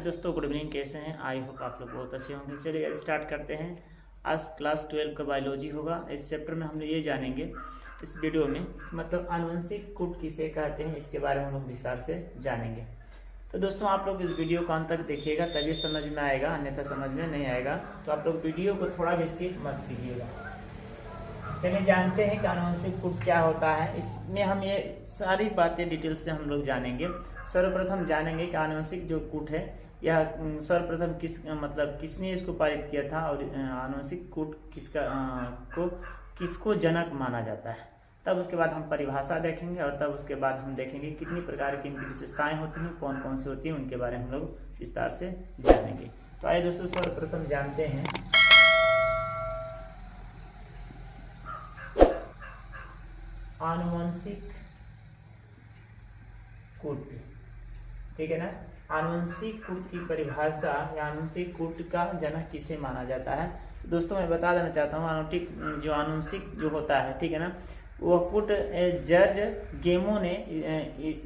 दोस्तों, good evening. कैसे हैं? आई होप आप लोग बहुत अच्छे होंगे। चलिए स्टार्ट करते हैं। आज क्लास 12 का बायोलॉजी होगा। इस चैप्टर में हम लोग ये जानेंगे इस वीडियो में मतलब आनुवंशिक कूट किसे कहते हैं, इसके बारे में हम लोग विस्तार से जानेंगे। तो दोस्तों, आप लोग इस वीडियो को अंत तक देखिएगा तभी समझ में आएगा, अन्यथा समझ में नहीं आएगा। तो आप लोग वीडियो को थोड़ा भी स्किप मत कीजिएगा। चलिए जानते हैं कि आनुवंशिक कूट क्या होता है। इसमें हम ये सारी बातें डिटेल से हम लोग जानेंगे। सर्वप्रथम जानेंगे कि आनुवंशिक जो कूट है यह सर्वप्रथम किसने इसको पारित किया था और आनुवंशिक कूट किसको जनक माना जाता है। तब उसके बाद हम परिभाषा देखेंगे और तब उसके बाद हम देखेंगे कितनी प्रकार की इनकी विशेषताएं होती हैं, कौन कौन सी होती हैं, उनके बारे में हम लोग विस्तार से जानेंगे। तो आइए दोस्तों, सर्वप्रथम जानते हैं आनुवंशिक कूट। ठीक है ना। आनुवंशिक कूट की परिभाषा या आनुवंशिक कूट का जनक किसे माना जाता है। तो दोस्तों, मैं बता देना चाहता हूँ आनुवंशिक जो होता है, ठीक है ना, वह कूट जॉर्ज गेमो ने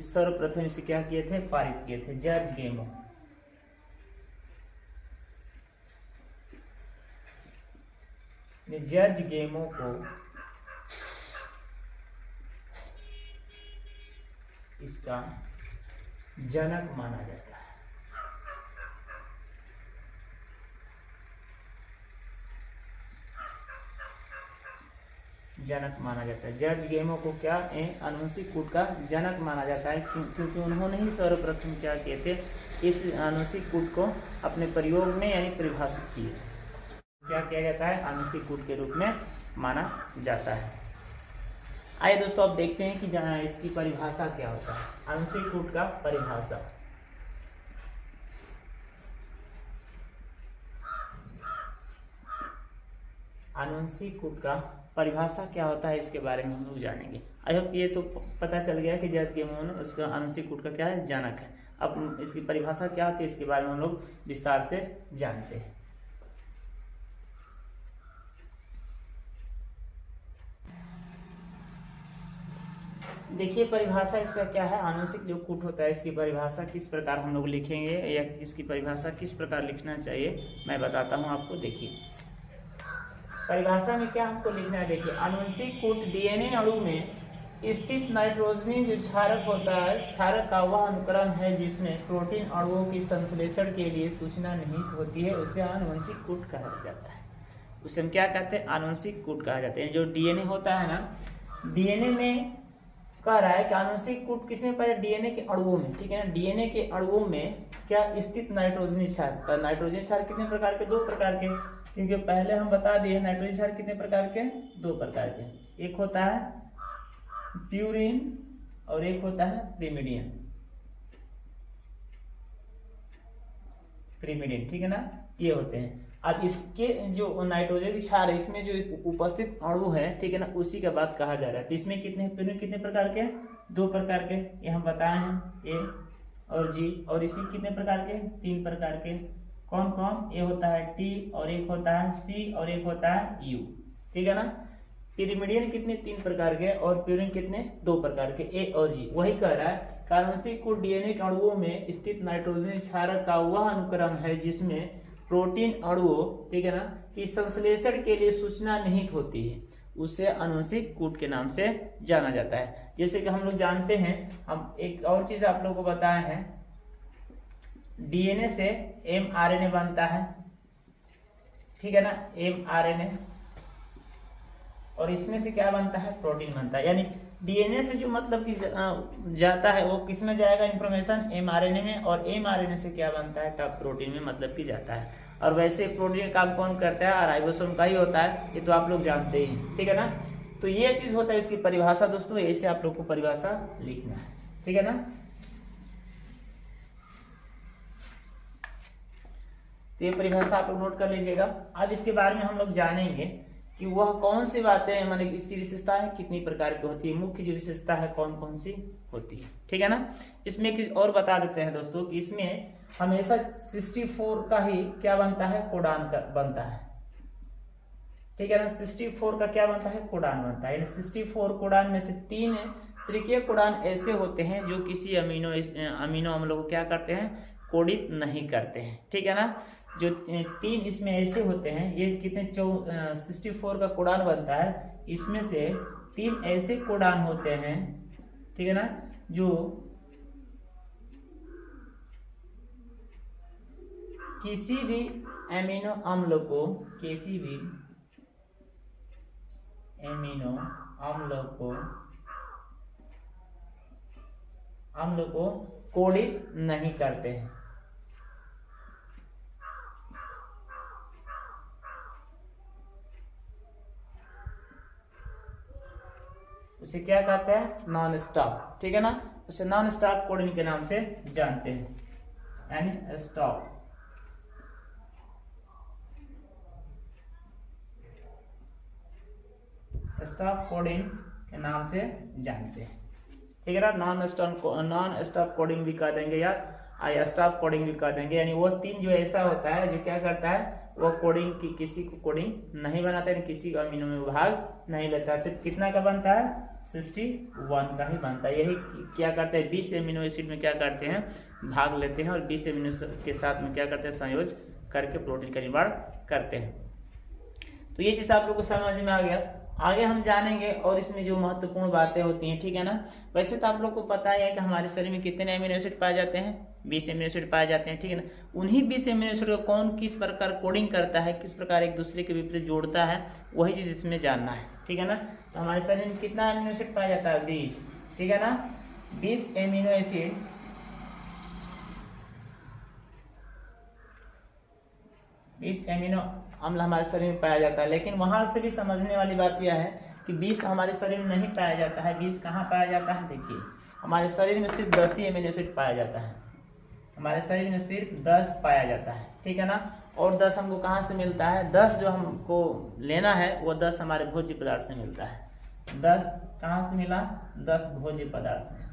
सर्वप्रथम इसे क्या किए थे, पारित किए थे। जॉर्ज गेमो को इसका जनक माना जाता है। जनक माना जाता है। जॉर्ज गेमो को क्या आनुवंशिक कूट का जनक माना जाता है, क्योंकि उन्होंने ही सर्वप्रथम क्या किए थे, इस आनुवंशिक कूट को अपने प्रयोग में यानी परिभाषित किए। क्या किया जाता है, आनुवंशिक कूट के रूप में माना जाता है। आइए दोस्तों, अब देखते हैं कि इसकी परिभाषा क्या होता है। आनुवंशिक कूट का परिभाषा। आनुवंशिक कूट का परिभाषा क्या होता है, इसके बारे में हम लोग जानेंगे। आई होप ये तो पता चल गया कि जॉर्ज गेमो ने उसका आनुवंशिक कूट का क्या है, जनक है। अब इसकी परिभाषा क्या होती है, इसके बारे में हम लोग विस्तार से जानते हैं। देखिए परिभाषा इसका क्या है। आनुवंशिक जो कूट होता है इसकी परिभाषा किस प्रकार हम लोग लिखेंगे या इसकी परिभाषा किस प्रकार लिखना चाहिए, मैं बताता हूं आपको। देखिए परिभाषा में क्या हमको लिखना है। देखिए, आनुवंशिक कूट डीएनए अणु में स्थित नाइट्रोजनी जो क्षारक होता है, क्षारक का वह अनुक्रम है जिसमें प्रोटीन अणुओं की संश्लेषण के लिए सूचना निहित होती है, उसे आनुवंशिक कूट कहा जाता है। उसे हम क्या कहते हैं, आनुवंशिक कूट कहा जाता है। जो डीएनए होता है ना, डीएनए में कह रहा है कि आनुवंशिक कूट किसमें पाया, डीएनए के अणुओं में। ठीक है ना। डीएनए के अणुओं में क्या स्थित नाइट्रोजनी क्षार। नाइट्रोजनी क्षार कितने प्रकार के, दो प्रकार के, क्योंकि पहले हम बता दिए नाइट्रोजन क्षार कितने प्रकार के, दो प्रकार के। एक होता है प्यूरिन और एक होता है प्रिमिडिन। ठीक है ना, ये होते हैं। अब इसके जो नाइट्रोजन की क्षार है, इसमें जो उपस्थित अणु है, ठीक है ना, उसी का बात कहा जा रहा है। तो इसमें कितने प्रकार के, दो प्रकार के, ये हम बताए हैं, ए और जी। और इसी कितने प्रकार के, तीन प्रकार के। कौन कौन, ये होता है टी और एक होता है सी और एक होता है यू। ठीक है ना। पिरिमिडियन कितने, तीन प्रकार के, और प्यूरिन कितने, दो प्रकार के, ए और जी। वही कह रहा है आनुवंशिक कूट डीएनए के अणुओं में स्थित नाइट्रोजन क्षारक का वह अनुक्रम है जिसमें प्रोटीन अणुओं, ठीक है ना, की संश्लेषण के लिए सूचना निहित होती है, उसे आनुवंशिक कूट के नाम से जाना जाता है। जैसे कि हम लोग जानते हैं, हम एक और चीज आप लोगों को बताए हैं, डीएनए से एमआरएनए बनता है। ठीक है ना, एमआरएनए, और इसमें से क्या बनता है, प्रोटीन बनता है। यानी डीएनए से जो मतलब कि जाता है वो किस में जाएगा, इंफॉर्मेशन एमआरएनए में, और एमआरएनए से क्या बनता है, तब प्रोटीन में मतलब कि जाता है। और वैसे प्रोटीन का काम कौन करता है, राइबोसोम का ही होता है, ये तो आप लोग जानते ही। ठीक है ना। तो ये चीज होता है इसकी परिभाषा। दोस्तों, ऐसे आप लोग को परिभाषा लिखना है। ठीक है ना। तो ये परिभाषा आप लोग नोट कर लीजिएगा। अब इसके बारे में हम लोग जानेंगे कि वह कौन सी बातें, मतलब इसकी विशेषताएं कितनी प्रकार की होती है, मुख्य जो विशेषता है कौन कौन सी होती है। ठीक है ना। इसमें एक चीज और बता देते हैं दोस्तों कि इसमें हमेशा 64 का ही क्या बनता है, कोडान का बनता है। ठीक है ना। 64 का क्या बनता है, कोडान बनता है। यानी 64 कोडान में से 3 तृतीय कोडान ऐसे होते हैं जो किसी अमीनो अम्लों को क्या करते हैं, कोडित नहीं करते हैं, ठीक है ना। जो 3 इसमें ऐसे होते हैं, ये कितने 64 का कोडान बनता है, इसमें से 3 ऐसे कोडान होते हैं, ठीक है ना, जो किसी भी एमिनो अम्ल को, किसी भी एमिनो अम्ल को कोडित नहीं करते हैं। उसे क्या कहते हैं, नॉन स्टॉप, ठीक है ना। उसे नॉन स्टॉप कोडिंग के नाम से जानते हैं, यानी स्टॉप कोडिंग के नाम से जानते हैं, ठीक है ना। नॉन स्टॉप कोडिंग भी कह देंगे या स्टॉप कोडिंग भी कह देंगे, यानी वो 3 जो ऐसा होता है जो क्या करता है, वो कोडिंग की किसी को कोडिंग नहीं बनाता है, किसी का अमीनो में भाग नहीं लेता है। सिर्फ कितना का बनता है, 61 का ही बनता है। यही क्या करते हैं, 20 एमिनो एसिड में क्या करते हैं, भाग लेते हैं और 20 एमिनो के साथ में क्या करते हैं, संयोज करके प्रोटीन का निर्माण करते हैं। तो ये चीज आप लोग को समझ में आ गया। आगे हम जानेंगे और इसमें जो महत्वपूर्ण बातें होती हैं, ठीक है ना। वैसे तो आप लोग को पता ही है कि हमारे शरीर में कितने एमिनो एसिड पाए जाते हैं, 20 एमिनो एसिड पाए जाते हैं, ठीक है ना। उन्हीं 20 एमिनो एसिड को कौन किस प्रकार कोडिंग करता है, किस प्रकार एक दूसरे के विपरीत जोड़ता है, वही चीज इसमें जानना है, ठीक है ना। तो हमारे शरीर में कितना एमिनो एसिड पाया जाता है, 20, ठीक है ना। 20 एमिनो एसिड, 20 एमिनो अम्ल हमारे शरीर में पाया जाता है। लेकिन वहां से भी समझने वाली बात यह है कि 20 हमारे शरीर में नहीं पाया जाता है। 20 कहाँ पाया जाता है, देखिए हमारे शरीर में सिर्फ 10 ही एमिनो एसिड पाया जाता है। हमारे शरीर में सिर्फ 10 पाया जाता है, ठीक है ना। और 10 हमको कहाँ से मिलता है, 10 जो हमको लेना है वो 10 हमारे भोज्य पदार्थ से मिलता है। 10 कहाँ से मिला, 10 भोज्य पदार्थ से।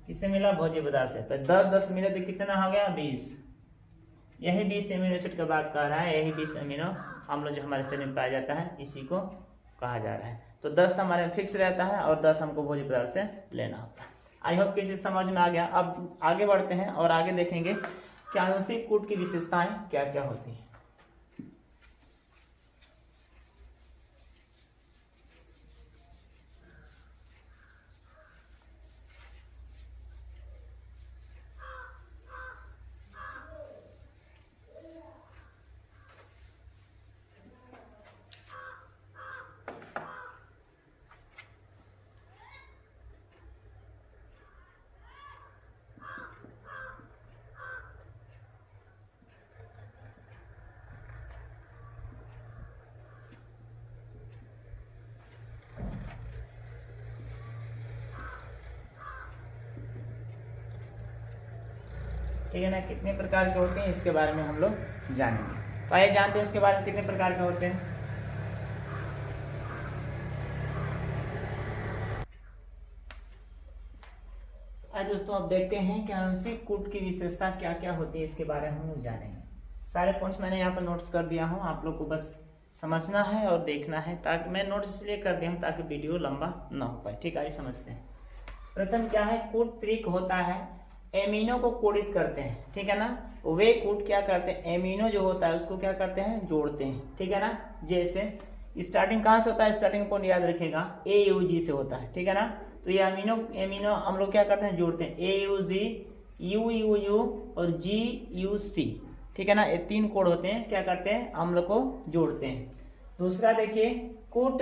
किससे मिला, भोज्य पदार्थ से। तो 10 मिले तो कितना हो गया, 20। यही 20 एमिनो एसिड का बात कर रहा है, यही 20 एमिनो अम्ल जो हमारे शरीर में पाया जाता है, इसी को कहा जा रहा है। तो 10 हमारे में फिक्स रहता है और 10 हमको भोज्य पदार्थ से लेना होता है। आई होप कि चीज समझ में आ गया। अब आगे बढ़ते हैं और आगे देखेंगे कि आनुवंशिक कूट की विशेषताएं क्या क्या होती हैं। ठीक है ना। कितने प्रकार के होते हैं इसके बारे में हम लोग जानेंगे। तो आइए जानते हैं इसके बारे में कितने प्रकार के होते हैं। आज दोस्तों अब देखते हैं कि आनुवंशिक कूट की विशेषता क्या क्या होती है, इसके बारे में हम लोग जानेंगे। सारे पॉइंट्स मैंने यहाँ पर नोट्स कर दिया हूँ, आप लोग को बस समझना है और देखना है। ताकि मैं नोट्स इसलिए कर दिया हूँ ताकि वीडियो लंबा ना हो पाए। ठीक है, आइए समझते हैं। प्रथम क्या है, कूट त्रिक होता है, एमिनो को कोडित करते हैं। ठीक है ना, वे कूट क्या करते हैं, एमिनो जो होता है उसको क्या करते हैं, जोड़ते हैं। ठीक है ना, जैसे स्टार्टिंग कहाँ से होता है, स्टार्टिंग पॉइंट याद रखिएगा AUG से होता है। ठीक है ना, तो ये एमिनो हम लोग क्या करते हैं, जोड़ते हैं। AUG, UUU और GUC। ठीक है ना, ये 3 कोड होते हैं, क्या करते हैं, अम्ल को जोड़ते हैं। दूसरा देखिए कूट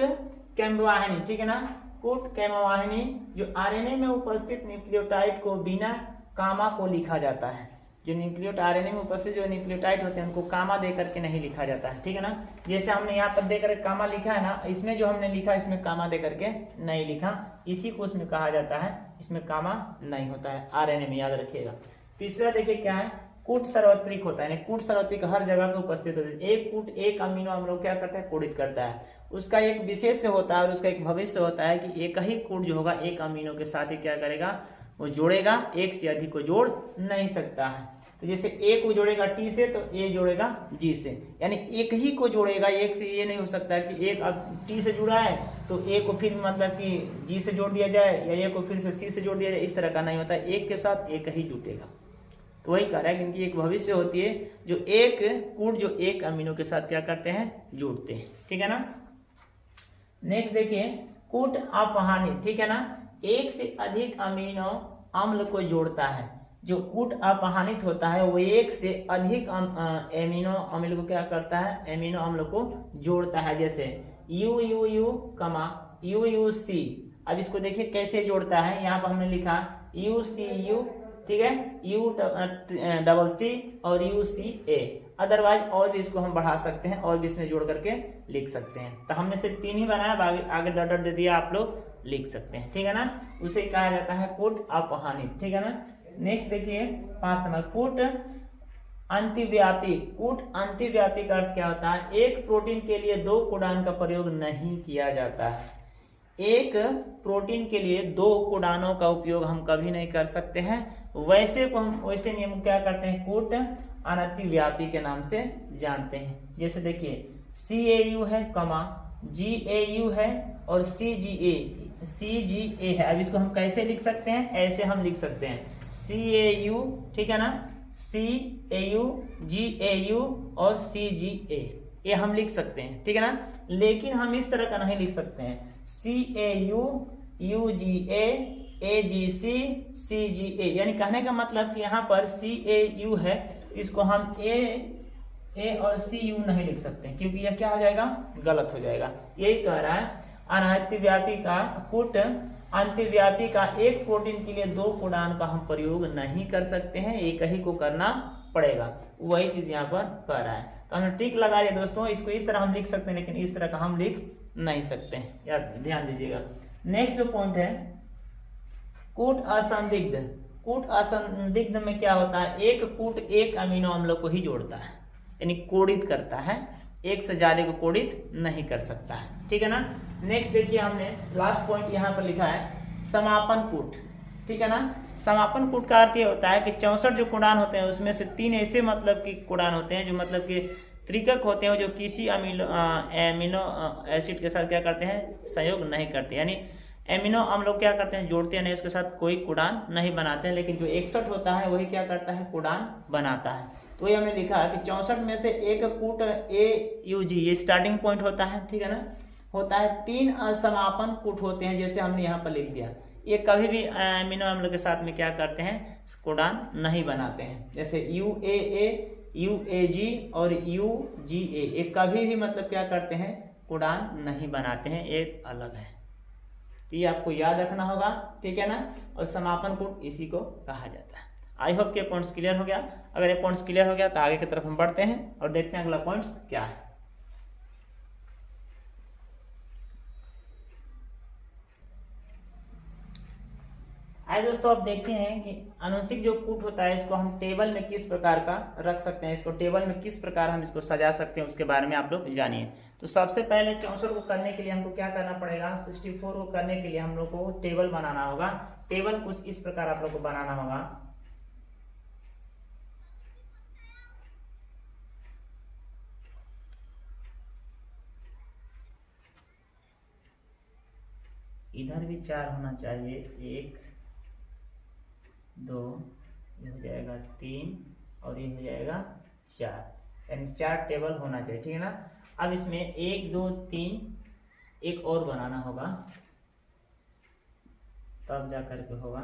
कैम्बवाहिनी। ठीक है ना, कूट कैम्बवाहिनी जो RNA में उपस्थित न्यूक्लियोटाइड को बिना कामा को लिखा जाता है। जो RNA में उपस्थित जो न्यूक्लियोटाइड होते हैं उनको कामा दे करके नहीं लिखा जाता है। ठीक है ना, जैसे हमने यहाँ पर दे करके कामा लिखा है ना, इसमें जो हमने लिखा इसमें कामा दे करके नहीं लिखा, इसी को उसमें कहा जाता है, इसमें कामा नहीं होता है RNA में, याद रखिएगा। तीसरा देखिए क्या है, कूट सार्वत्रिक होता है, कूट सार्वत्रिक हर जगह पे उपस्थित होता है। एक कूट एक अमीनो अम्ल क्या करता है, कोडित करता है। उसका एक विशेष होता है और उसका एक भविष्य होता है कि एक ही कूट जो होगा एक अमीनो के साथ ही क्या करेगा, वो जोड़ेगा, एक से अधिक को जोड़ नहीं सकता है। तो जैसे ए को जोड़ेगा टी से तो ए जोड़ेगा जी से, यानी एक ही को जोड़ेगा, एक से ये नहीं हो सकता कि एक अब टी से जुड़ा है तो ए को फिर मतलब कि जी से जोड़ दिया जाए या ए को फिर से सी से जोड़ दिया जाए, इस तरह का नहीं होता, एक के साथ एक ही जुटेगा। तो वही कह रहा है क्योंकि एक भविष्य होती है जो एक कूट जो एक अमीनो के साथ क्या करते हैं, जुड़ते हैं, ठीक है ना। नेक्स्ट देखिए कूट अपहानित, ठीक है ना, एक से अधिक अमीनो अम्ल को जोड़ता है। जो कूट अपहानित होता है वो एक से अधिक एमिनो अम्ल को क्या करता है, एमिनो अम्ल को जोड़ता है। जैसे यू यू यू कमा यू यू सी, अब इसको देखिए कैसे जोड़ता है, यहाँ पर हमने लिखा यू सी यू, ठीक है, यू डबल सी और यू सी ए। अदरवाइज और भी इसको हम बढ़ा सकते हैं और भी इसमें जोड़ करके लिख सकते हैं। तो हमने सिर्फ 3 ही बनाया, आगे डॉट डॉट दे दिया, आप लोग लिख सकते हैं, ठीक है ना। उसे कहा जाता है कूट अपहानित, ठीक है ना। नेक्स्ट देखिए 5 नंबर कूट अंतिव्यापी। कूट अंतिव्यापी का अर्थ क्या होता है, एक प्रोटीन के लिए 2 कोडान का प्रयोग नहीं किया जाता है। एक प्रोटीन के लिए 2 कोडानों का उपयोग हम कभी नहीं कर सकते हैं। वैसे को हम वैसे नियम क्या करते हैं, कूट अनतिव्यापी के नाम से जानते हैं। जैसे देखिए CAU है कमा GAU है और CGA है। अब इसको हम कैसे लिख सकते हैं, ऐसे हम लिख सकते हैं CAU, ठीक है ना, CAU GAU और CGA, ये हम लिख सकते हैं, ठीक है ना। लेकिन हम इस तरह का नहीं लिख सकते हैं CAU UGA AGC CGA, यानी कहने का मतलब कि यहाँ पर CAU है, इसको हम A और CU नहीं लिख सकते क्योंकि यह क्या हो जाएगा, गलत हो जाएगा। यही कह रहा है अनतिव्यापी का कूट अंतिव्यापी का एक प्रोटीन के लिए 2 कोडान का हम प्रयोग नहीं कर सकते हैं, एक ही को करना पड़ेगा। वही चीज यहाँ पर कह रहा है। तो हमने ट्रिक लगा दिया दोस्तों, इसको इस तरह हम लिख सकते हैं लेकिन इस तरह का हम लिख नहीं सकते हैं, यार ध्यान दीजिएगा। नेक्स्ट जो पॉइंट है कूट असंदिग्ध। कूट असंदिग्ध में क्या होता है, एक कूट एक अमीनो अम्ल को ही जोड़ता है, यानी कोडित करता है, एक से ज्यादा को कोडित नहीं कर सकता है, ठीक है ना। नेक्स्ट देखिए हमने लास्ट पॉइंट यहाँ पर लिखा है समापन कूट, ठीक है ना। समापन कूट का अर्थ ये होता है कि 64 जो कोडान होते हैं उसमें से 3 ऐसे मतलब कि कोडान होते हैं जो मतलब कि त्रिकक होते हैं, जो किसी एमिनो एसिड के साथ क्या करते हैं, संयोग नहीं करते, यानी एमिनो अम्ल क्या करते हैं, जोड़ते हैं नहीं, उसके साथ कोई कोडान नहीं बनाते हैं। लेकिन जो 61 होता है वही क्या करता है, कोडान बनाता है। तो ये हमने लिखा है कि 64 में से एक कूट AUG, ये स्टार्टिंग पॉइंट होता है, ठीक है ना, होता है। 3 असमापन कूट होते हैं, जैसे हमने यहाँ पर लिख दिया, ये कभी भी एमिनो अम्ल के साथ में क्या करते हैं, कोडान नहीं बनाते हैं। जैसे UAA UAG और UGA, ये कभी भी मतलब क्या करते हैं, कोडान नहीं बनाते हैं, एक अलग है। तो ये आपको याद रखना होगा, ठीक है ना। और समापन कूट इसी को कहा जाता है। आई होप के पॉइंट्स क्लियर हो गया। अगर ये पॉइंट्स क्लियर हो गया तो आगे की तरफ हम बढ़ते हैं और देखते हैं अगला पॉइंट्स क्या है। आइए दोस्तों अब देखते हैं कि आनुवंशिक जो कूट होता है इसको हम टेबल में किस प्रकार का रख सकते हैं, इसको टेबल में किस प्रकार हम इसको सजा सकते हैं, उसके बारे में आप लोग जानिए। तो सबसे पहले 64 को करने के लिए हमको क्या करना पड़ेगा, 64 को करने के लिए हम लोग को टेबल बनाना होगा। टेबल कुछ इस प्रकार आप लोग को बनाना होगा। इधर भी 4 होना चाहिए, 1 2, ये हो जाएगा 3 और ये हो जाएगा 4, यानी 4 टेबल होना चाहिए, ठीक है ना। अब इसमें 1 2 3 एक और बनाना होगा, तब जा करके होगा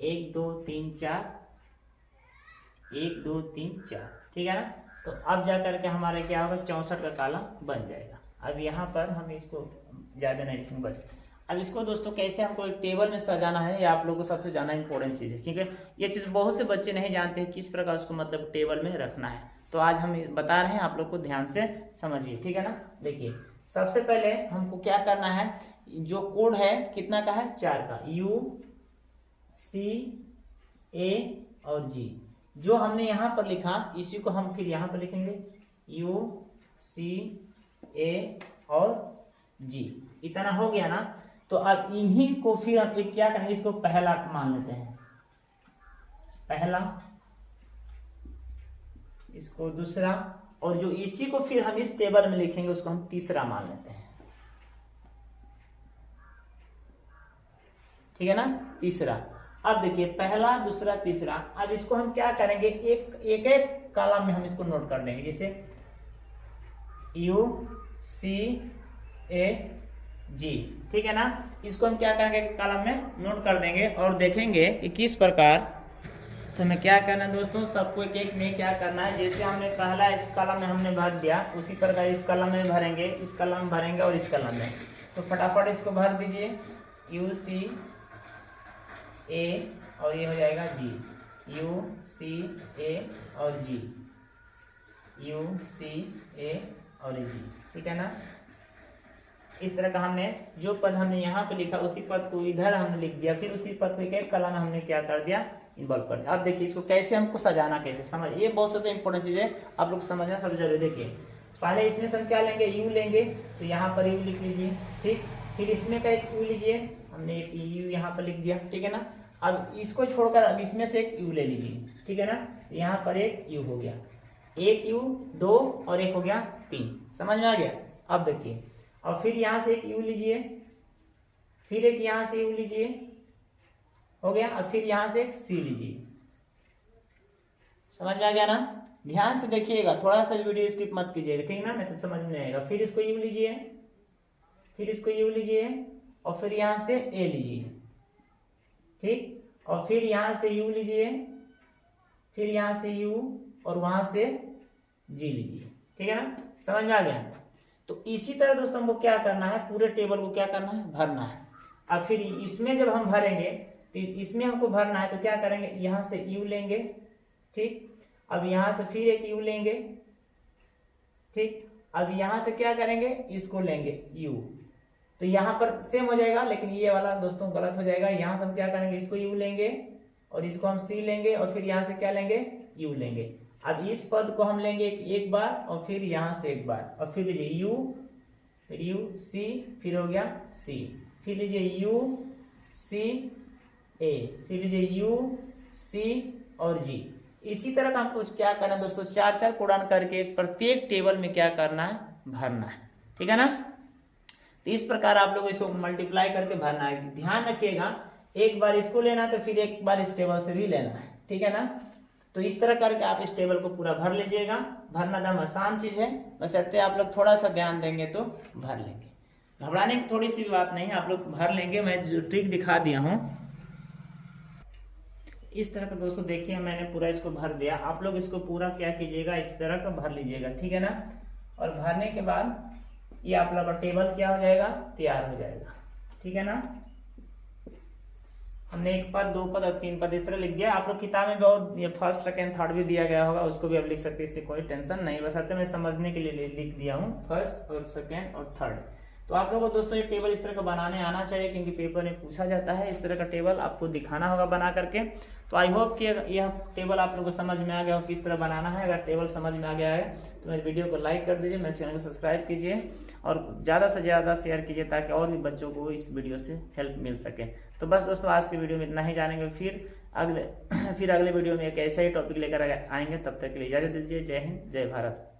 1 2 3 4, 1 2 3 4, ठीक है ना। तो अब जा करके हमारे क्या होगा, 64 का कॉलम बन जाएगा। अब यहाँ पर हम इसको ज़्यादा नहीं लिखेंगे बस। अब इसको दोस्तों कैसे हमको एक टेबल में सजाना है, ये आप लोगों को सबसे ज़्यादा इंपॉर्टेंट चीज़ है, क्योंकि ये चीज़ बहुत से बच्चे नहीं जानते हैं किस प्रकार उसको मतलब टेबल में रखना है। तो आज हम बता रहे हैं, आप लोग को ध्यान से समझिए, ठीक है ना। देखिए सबसे पहले हमको क्या करना है, जो कोड है कितना का है, 4 का, U C A और G। जो हमने यहाँ पर लिखा इसी को हम फिर यहाँ पर लिखेंगे U C A और G। इतना हो गया ना। तो अब इन्हीं को फिर हम एक क्या करेंगे, इसको पहला मान लेते हैं, पहला, इसको दूसरा, और जो इसी को फिर हम इस टेबल में लिखेंगे उसको हम तीसरा मान लेते हैं, ठीक है ना, तीसरा। अब देखिए पहला, दूसरा, तीसरा, अब इसको हम क्या करेंगे, एक एक कॉलम में हम इसको नोट कर देंगे, जैसे UCAG, ठीक है ना। इसको हम क्या करेंगे, कॉलम में नोट कर देंगे और देखेंगे कि किस प्रकार। तो हमें क्या करना है दोस्तों, सबको एक एक में क्या करना है, जैसे हमने पहला इस कॉलम में हमने भर दिया, उसी प्रकार इस कॉलम में भरेंगे, इस कॉलम में भरेंगे और इस कॉलम में। तो फटाफट इसको भर दीजिए, UCA और ये हो जाएगा G, UCA और G, UCA और G, ठीक है ना। इस तरह का हमने जो पद हमने यहाँ पे लिखा उसी पद को इधर हमने लिख दिया, फिर उसी पद को एक कॉलम में हमने क्या कर दिया, इन्वॉल्व कर दिया। अब देखिए इसको कैसे हमको सजाना, कैसे समझ, ये बहुत सबसे इंपॉर्टेंट चीज है, आप लोग समझना सब जरूरी। देखिए पहले इसमें से हम क्या लेंगे, U लेंगे, तो यहाँ पर U लिख लीजिए, ठीक। फिर इसमें का एक U लीजिए, हमने एक U यहाँ पर लिख दिया, ठीक है ना। अब इसको छोड़कर अब इसमें से एक U ले लीजिए, ठीक है ना। यहाँ पर एक U हो गया, एक U, 2 और एक हो गया 3, समझ में आ गया। अब देखिए, और फिर यहाँ से एक U लीजिए, फिर एक यहाँ से U लीजिए, हो गया। अब फिर यहाँ से एक C लीजिए, समझ में आ गया ना। ध्यान से देखिएगा, थोड़ा सा वीडियो स्किप मत कीजिएगा, ठीक ना, नहीं तो समझ में नहीं आएगा। फिर इसको U लीजिए, फिर इसको U लीजिए और फिर यहाँ से A लीजिए, ठीक। और फिर यहाँ से U लीजिए, फिर यहाँ से U और वहां से G लीजिए, ठीक है ना, समझ में आ गया। तो इसी तरह दोस्तों हमको क्या करना है, पूरे टेबल को क्या करना है, भरना है। अब फिर इसमें जब हम भरेंगे तो इसमें हमको भरना है, तो क्या करेंगे, यहाँ से U लेंगे, ठीक। अब यहाँ से फिर एक U लेंगे, ठीक। अब यहाँ से क्या करेंगे, इसको लेंगे U, तो यहाँ पर सेम हो जाएगा, लेकिन ये वाला दोस्तों गलत हो जाएगा। यहाँ से हम क्या करेंगे, इसको U लेंगे और इसको हम C लेंगे और फिर यहाँ से क्या लेंगे, U लेंगे। अब इस पद को हम लेंगे एक बार और फिर यहाँ से एक बार, और फिर लीजिए U, फिर U C, फिर हो गया C, फिर लीजिए U C A, फिर लीजिए U C और G। इसी तरह का हमको क्या करना है दोस्तों, 4-4 कोडान करके प्रत्येक टेबल में क्या करना है, भरना है, ठीक है ना। तो इस प्रकार आप लोग इसको मल्टीप्लाई करके भरना है। ध्यान रखिएगा, एक बार इसको लेना तो फिर एक बार इस टेबल से भी लेना है, ठीक है ना। तो इस तरह करके आप इस टेबल को पूरा भर लीजिएगा। भरना दम आसान चीज है, बस ऐसे आप लोग थोड़ा सा ध्यान देंगे तो भर लेंगे। घबराने की थोड़ी सी भी बात नहीं है, आप लोग भर लेंगे। मैं जो ट्रिक दिखा दिया हूँ इस तरह का दोस्तों, देखिए मैंने पूरा इसको भर दिया। आप लोग इसको पूरा क्या कीजिएगा, इस तरह का भर लीजिएगा, ठीक है ना। और भरने के बाद ये आप लोग का टेबल क्या हो जाएगा, तैयार हो जाएगा, ठीक है ना। हमने 1 पद, 2 पद और 3 पद इस तरह लिख दिया। आप लोग किताब में बहुत ये फर्स्ट, सेकंड, थर्ड भी दिया गया होगा, उसको भी आप लिख सकते हैं, इससे कोई टेंशन नहीं। बस मैं समझने के लिए लिख दिया हूँ फर्स्ट और सेकंड और थर्ड। तो आप लोगों को दोस्तों ये टेबल इस तरह का बनाने आना चाहिए, क्योंकि पेपर में पूछा जाता है। इस तरह का टेबल आपको दिखाना होगा बना करके। तो आई होप कि यह टेबल आप लोगों को समझ में आ गया हो किस तरह बनाना है। अगर टेबल समझ में आ गया है तो मेरे वीडियो को लाइक कर दीजिए, मेरे चैनल को सब्सक्राइब कीजिए और ज़्यादा से ज़्यादा शेयर कीजिए, ताकि और भी बच्चों को इस वीडियो से हेल्प मिल सके। तो बस दोस्तों आज की वीडियो में इतना ही जानेंगे, फिर अगले वीडियो में एक ऐसा ही टॉपिक लेकर आएंगे। तब तक के लिए इजाज़त दीजिए। जय हिंद, जय भारत।